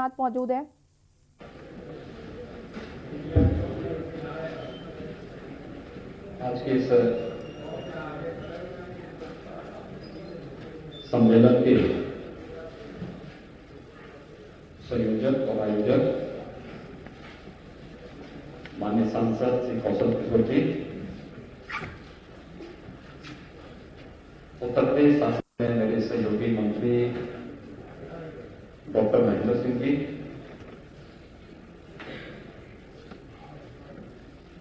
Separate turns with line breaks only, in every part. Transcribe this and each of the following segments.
विश्वनाथ मौजूद है।
आज के इस सम्मेलन के संयोजक और आयोजक माननीय सांसद श्री कौशल किशोर जी, उत्तर प्रदेश शासन में मेरे सहयोगी मंत्री डॉक्टर महेंद्र सिंह जी,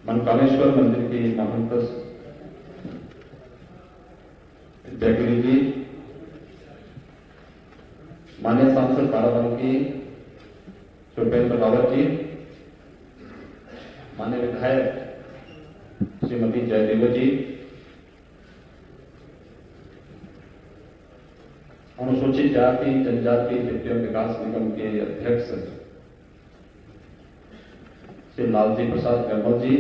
मनकामेश्वर मंदिर की महंत जयगिरी जी, माननीय सांसद बाराबंकी सुपेंद्र रावत जी, माननीय विधायक श्रीमती जयदेव जी, अनुसूचित जाति जनजाति वित्तीय विकास निगम के अध्यक्ष श्री लालजी प्रसाद गर्मल जी,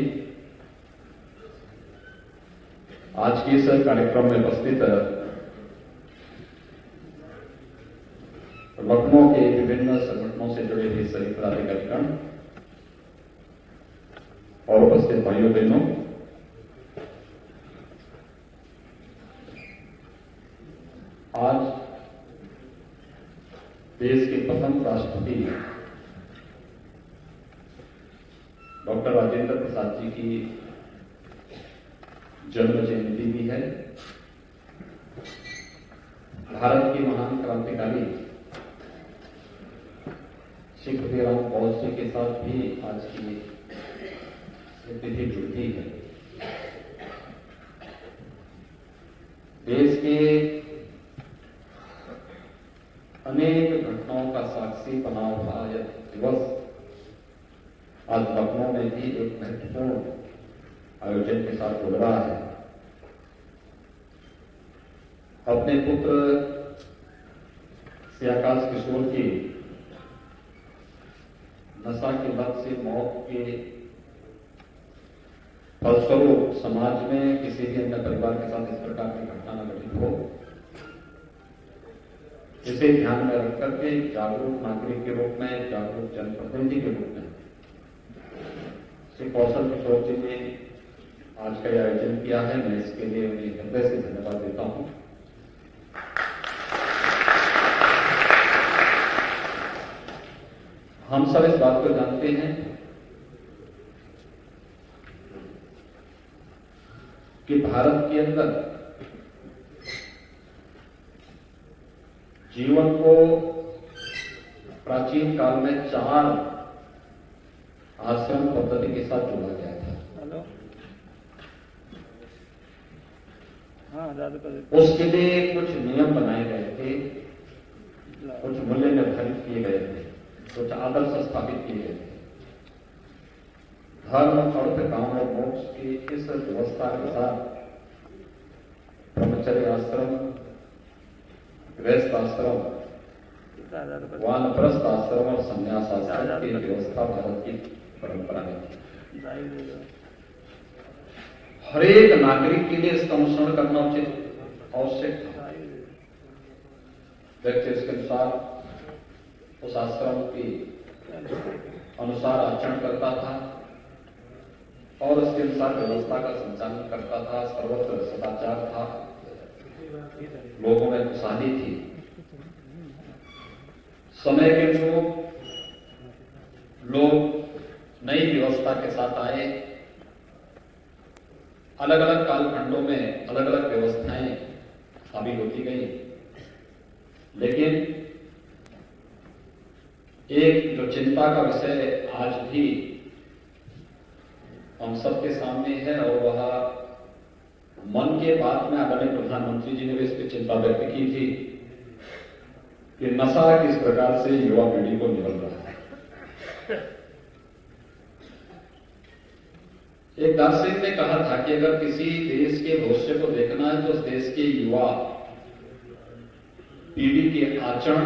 आज के इस कार्यक्रम में उपस्थित लखनऊ के विभिन्न संगठनों से जुड़े हुए सभी पदाधिकारीगण और उपस्थित भाइयों बहनों, आज देश के प्रथम राष्ट्रपति डॉक्टर राजेंद्र प्रसाद जी की जन्म जयंती भी है। भारत की महान क्रांतिकारी श्री खुदीराम बोस जी के साथ भी आज की तिथि जुड़ती है। देश के अनेक घटनाओं का साक्षी बना हुआ यह दिवस आज लखनऊ में भी एक महत्वपूर्ण आयोजन के साथ जुड़ रहा है। अपने पुत्र श्री आकाश किशोर की नशा की लत से मौत के फलस्वरूप समाज में किसी भी अन्य परिवार के साथ इस प्रकार की घटना न घटित हो, इसे ध्यान में रख करके जागरूक नागरिक के रूप में, जागरूक जनप्रतिनिधि के रूप में श्री कौशल किशोर जी ने आज का आयोजन किया है। मैं इसके लिए उन्हें हृदय से धन्यवाद देता हूं। हम सब इस बात को जानते हैं कि भारत के अंदर जीवन को प्राचीन काल में 4 आश्रम पद्धति के साथ जोड़ा गया था। उसके लिए कुछ नियम बनाए गए थे, कुछ मूल्य निर्धारित किए गए थे, कुछ आदर्श स्थापित किए गए थे। धर्म, अर्थ, काम और मोक्ष की इस व्यवस्था के साथ ब्रह्मचर्य आश्रम, गृहस्थ आश्रम, वानप्रस्थ आश्रम और संन्यास आश्रम की व्यवस्था भारत की परंपरा है। हर एक नागरिक के लिए इसका अनुसरण करना उचित आवश्यक था। व्यक्ति इसके अनुसार उस आश्रम के अनुसार आचरण करता था और उसके अनुसार व्यवस्था का संचालन करता था। सर्वत्र सदाचार था, लोगों में खुशहाली थी। समय के अनुरूप लोग नई व्यवस्था के साथ आए। अलग अलग कालखंडों में अलग अलग व्यवस्थाएं स्थापित होती गई, लेकिन एक जो चिंता का विषय आज भी हम सबके सामने है और वह मन के बात में आदरणीय प्रधानमंत्री जी ने भी इस पर चिंता व्यक्त की थी कि नशा किस प्रकार से युवा पीढ़ी को निकल रहा है। एक दार्शनिक ने कहा था कि अगर किसी देश के भविष्य को देखना है तो उस देश के युवा पीढ़ी के आचरण,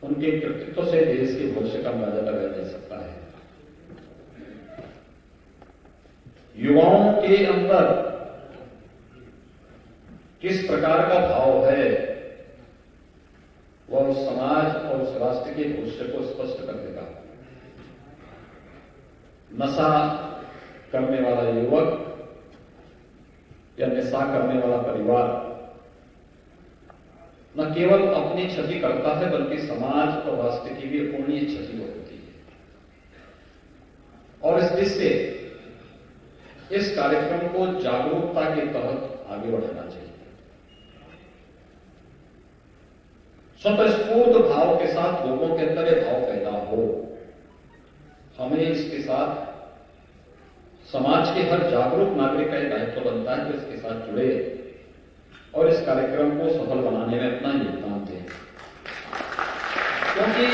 उनके कृतित्व से देश के भविष्य का अंदाजा लगाया जा सकता है। युवाओं के अंदर किस प्रकार का भाव है, वह उस समाज और उस राष्ट्र के भविष्य को स्पष्ट कर देगा। नशा करने वाला युवक या नशा करने वाला परिवार न केवल अपनी क्षति करता है बल्कि समाज और राष्ट्र की भी अपूर्णीय क्षति होती है। और इस दृष्टि से इस कार्यक्रम को जागरूकता के तहत आगे बढ़ाना चाहिए। स्वतःस्फूर्त भाव के साथ लोगों के अंदर यह भाव पैदा हो। हमें इसके साथ समाज के हर जागरूक नागरिक का दायित्व बनता है कि इसके साथ जुड़े और इस कार्यक्रम को सफल बनाने में अपना योगदान दें। क्योंकि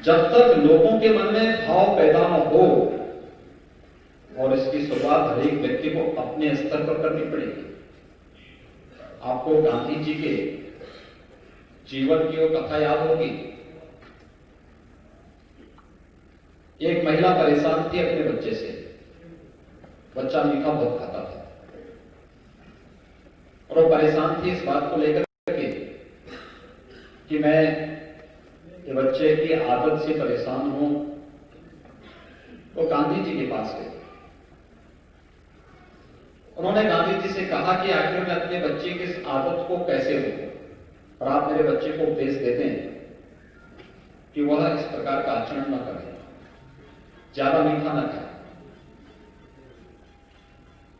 जब तक लोगों के मन में भाव पैदा न हो, और इसकी शुरुआत हर एक व्यक्ति को अपने स्तर पर करनी पड़ेगी। आपको गांधी जी के जीवन की वो कथा याद होगी। एक महिला परेशान थी अपने बच्चे से। बच्चा मीठा बहुत खाता था और वो परेशान थी इस बात को लेकर के कि मैं ये बच्चे की आदत से परेशान हूं। तो गांधी जी के पास गए। उन्होंने गांधी जी से कहा कि आखिर मैं अपने बच्चे की इस आदत को कैसे रोकूं, और आप मेरे बच्चे को उपदेश देते हैं कि वह इस प्रकार का आचरण न करे, ज्यादा मीठा न खाए।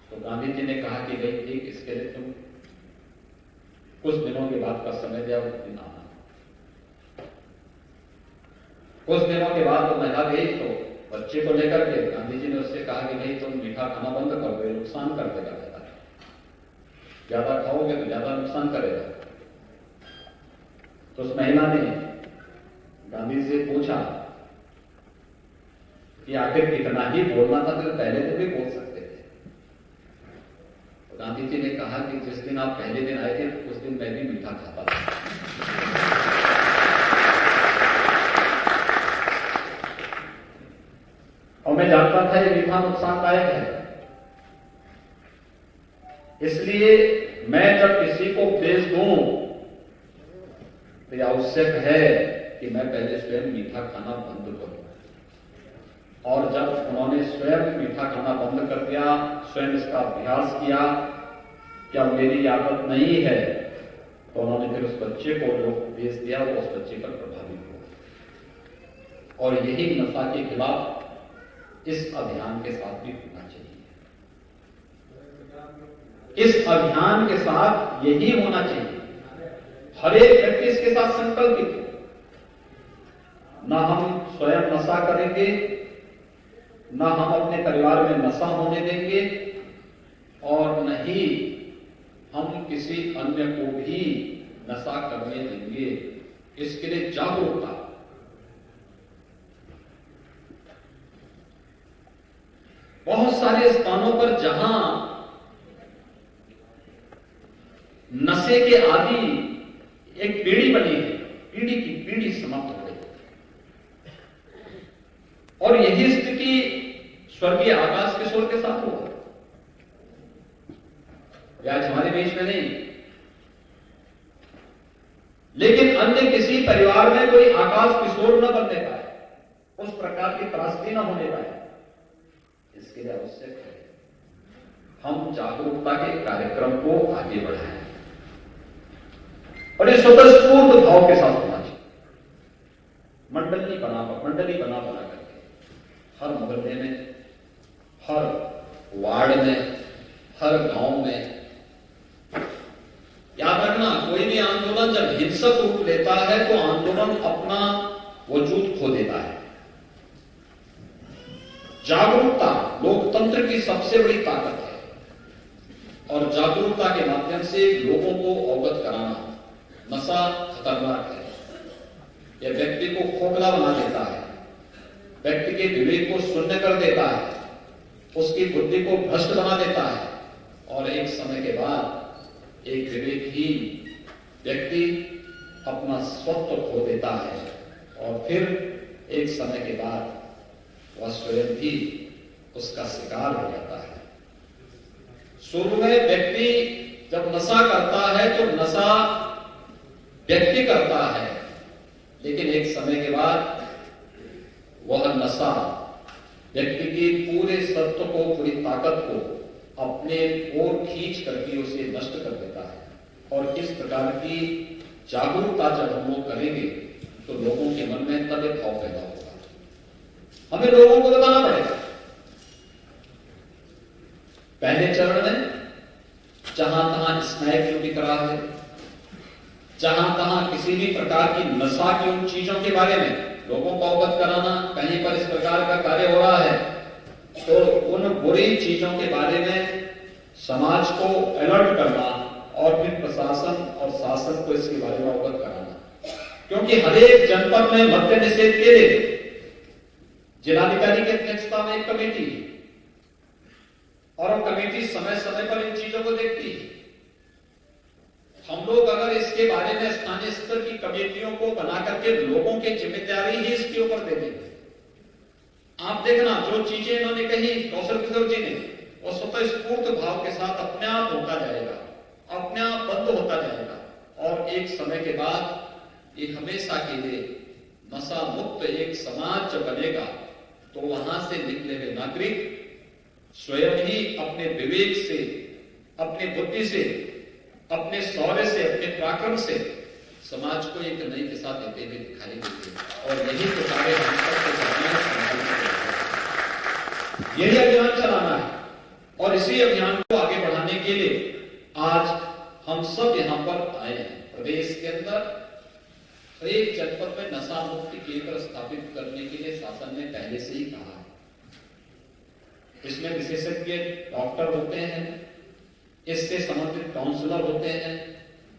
तो गांधी जी ने कहा कि भाई ठीक, इसके लिए तुम कुछ दिनों के बाद का समय दिया, उस दिन आना। कुछ दिनों के बाद वो महिला गई तो बच्चे को लेकर के गांधी जी ने उससे कहा कि भाई तुम मीठा खाना बंद कर दो, नुकसान कर देगा, ज्यादा खाओगे तो ज्यादा नुकसान करेगा। तो उस महिला ने गांधी जी से पूछा कि आखिर कितना ही बोलना था, तो पहले दिन भी बोल सकते थे। तो गांधी जी ने कहा कि जिस दिन आप पहले दिन आए थे उस दिन मैं भी मीठा खाता था। और मैं जानता था ये मीठा नुकसानदायक है, इसलिए मैं जब किसी को उपदेश दूं तो यह आवश्यक है कि मैं पहले स्वयं मीठा खाना बंद करूं। और जब उन्होंने स्वयं मीठा खाना बंद कर दिया, स्वयं इसका अभ्यास किया कि अब मेरी आदत नहीं है, तो उन्होंने फिर उस बच्चे को जो उपदेश दिया वो उस बच्चे पर प्रभावित हुआ। और यही नशा के खिलाफ इस अभियान के साथ भी होना चाहिए। इस अभियान के साथ यही होना चाहिए। हर एक व्यक्ति इसके साथ संकल्पित हो। न हम स्वयं नशा करेंगे, न हम अपने परिवार में नशा होने देंगे, और न ही हम किसी अन्य को भी नशा करने देंगे। इसके लिए जागरूकता। बहुत सारे स्थानों पर जहां नशे के आदि एक पीढ़ी बनी है, पीढ़ी की पीढ़ी समाप्त हो गई। और यही स्थिति स्वर्गीय आकाश किशोर के साथ हुआ। आज हमारे बीच में नहीं, लेकिन अन्य किसी परिवार में कोई आकाश किशोर न बनने पाए, उस प्रकार की त्रासदी न होने पाए। इसके लिए आवश्यक है हम जागरूकता के कार्यक्रम को आगे बढ़ाएं, और ये स्वतःस्फूर्त भाव के साथ होना चाहिए। मंडली बना करके हर मोहल्ले में, हर वार्ड में, हर गांव में। याद रखना, कोई भी आंदोलन जब हिंसक रूप लेता है तो आंदोलन अपना वजूद खो देता है। जागरूकता लोकतंत्र की सबसे बड़ी ताकत है, और जागरूकता के माध्यम से लोगों को अवगत कराना। नशा खतरनाक है, यह व्यक्ति को खोखला बना देता है, व्यक्ति के विवेक को शून्य कर देता है, उसकी बुद्धि को भ्रष्ट बना देता है, और एक समय के बाद एक विवेकहीन व्यक्ति अपना स्वत्व खो देता है, और फिर एक समय के बाद वह स्वयं भी उसका शिकार हो जाता है। शुरू में व्यक्ति जब नशा करता है तो नशा व्यक्ति करता है, लेकिन एक समय के बाद वह नशा व्यक्ति की पूरे सत्व को, पूरी ताकत को अपने ओर खींच करके उसे नष्ट कर देता है। और इस प्रकार की जागरूकता जब हम लोग करेंगे तो लोगों के मन में तब एक भाव पैदा होगा। हमें लोगों को बताना पड़ेगा। पहले चरण में जहां तहां स्नैक जो बिक रहा है, जहां तहां किसी भी प्रकार की नशा की उन चीजों के बारे में लोगों को अवगत कराना, कहीं पर इस प्रकार का कार्य हो रहा है तो उन बुरी चीजों के बारे में समाज को अलर्ट करना और फिर प्रशासन और शासन को इसके बारे में अवगत कराना। क्योंकि हर एक जनपद में मद्य निषेध के लिए जिलाधिकारी की अध्यक्षता में एक कमेटी है और वो कमेटी समय समय पर इन चीजों को देखती है। हम लोग अगर इसके बारे में स्थानीय स्तर की कमेटियों को बना करके लोगों की जिम्मेदारी ही इसके ऊपर दे देंगे, आप देखना जो चीजें इन्होंने कही कौशल किशोर जी ने, वो स्वतः स्फूर्त भाव के साथ अपने आप होता जाएगा, अपने आप बंद होता जाएगा और एक समय के बाद ये हमेशा के लिए नशा मुक्त एक समाज जब बनेगा तो वहां से निकले हुए नागरिक स्वयं ही अपने विवेक से, अपनी बुद्धि से, अपने शौर्य से, अपने पराक्रम से समाज को एक नई दिशा देते हुए दिखाई देते। और यही तो कार्य हम सबको करना है, यही अभियान चलाना है और इसी अभियान को आगे बढ़ाने के लिए आज हम सब यहां पर आए हैं। प्रदेश के अंदर एक जनपद में नशा मुक्ति केंद्र स्थापित करने के लिए शासन ने पहले से ही कहा है। इसमें विशेषज्ञ डॉक्टर होते हैं, इससे संबंधित काउंसलर होते हैं,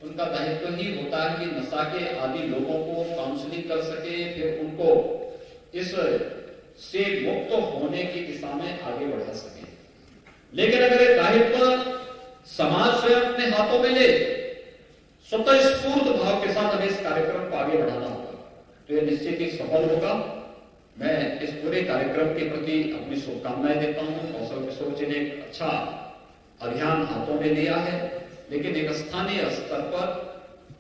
उनका दायित्व ही होता है कि नशा के आदि लोगों को काउंसलिंग कर सके, फिर उनको इस से मुक्त होने की दिशा में आगे बढ़ा सके। लेकिन अगर ये दायित्व समाज स्वयं अपने हाथों में ले, स्वतः स्फूर्त भाव के साथ हमें इस कार्यक्रम को आगे बढ़ाना होगा तो यह निश्चित ही सफल होगा। मैं इस पूरे कार्यक्रम के प्रति अपनी शुभकामनाएं देता हूं। कौशल किशोर जी ने एक अच्छा अभियान हाथों में लिया है, लेकिन एक स्थानीय स्तर पर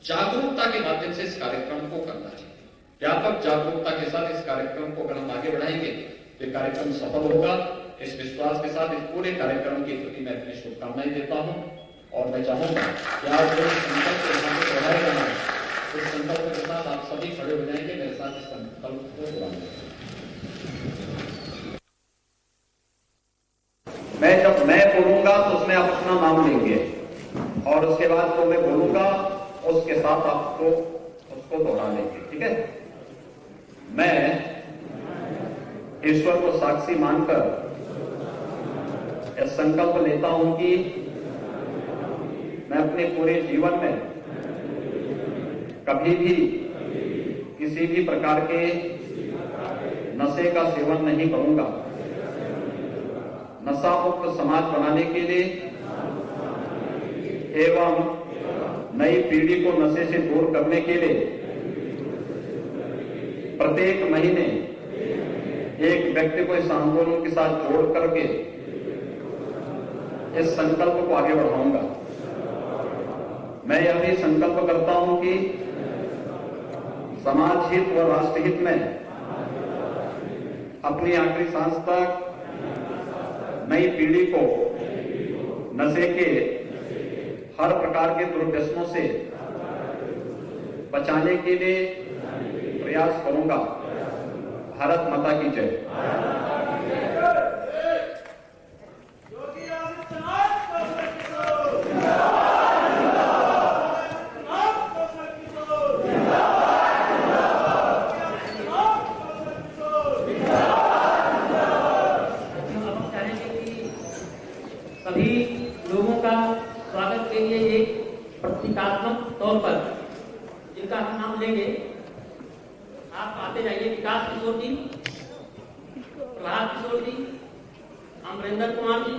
जागरूकता के माध्यम से इस कार्यक्रम को करना चाहिए। व्यापक जागरूकता के साथ इस कार्यक्रम को अगर हम आगे बढ़ाएंगे तो ये कार्यक्रम सफल होगा। इस विश्वास के साथ इस पूरे कार्यक्रम के प्रति मैं अपनी शुभकामनाएं देता हूं और मैं चाहूंगा कि आज जो संकल्प बढ़ाया जाना है, इस संकल्प के साथ आप सभी खड़े हो जाएंगे, मेरे साथ इस संकल्प को दोहराएंगे। जब मैं बोलूंगा तो उसमें आप अपना नाम लेंगे और उसके बाद जो मैं बोलूंगा उसके साथ आपको उसको दोहरा लेंगे, ठीक है। मैं ईश्वर को साक्षी मानकर यह संकल्प लेता हूं कि मैं अपने पूरे जीवन में कभी भी किसी भी प्रकार के नशे का सेवन नहीं करूंगा। नशा मुक्त समाज बनाने के लिए एवं नई पीढ़ी को नशे से दूर करने के लिए प्रत्येक महीने एक व्यक्ति को इस आंदोलन के साथ जोड़ करके इस संकल्प को आगे बढ़ाऊंगा। मैं यह भी संकल्प करता हूं कि समाज हित व राष्ट्र हित में अपनी आखिरी सांस तक नई पीढ़ी को नशे के हर प्रकार के दुर्व्यसनों से बचाने के लिए प्रयास करूंगा। भारत माता की जय।
सभी लोगों का स्वागत के लिए एक प्रतीकात्मक तौर पर जिनका हम नाम लेंगे, आप आते जाइए। विकास किशोर जी, प्रहलाद किशोर जी, अमरेंद्र कुमार जी,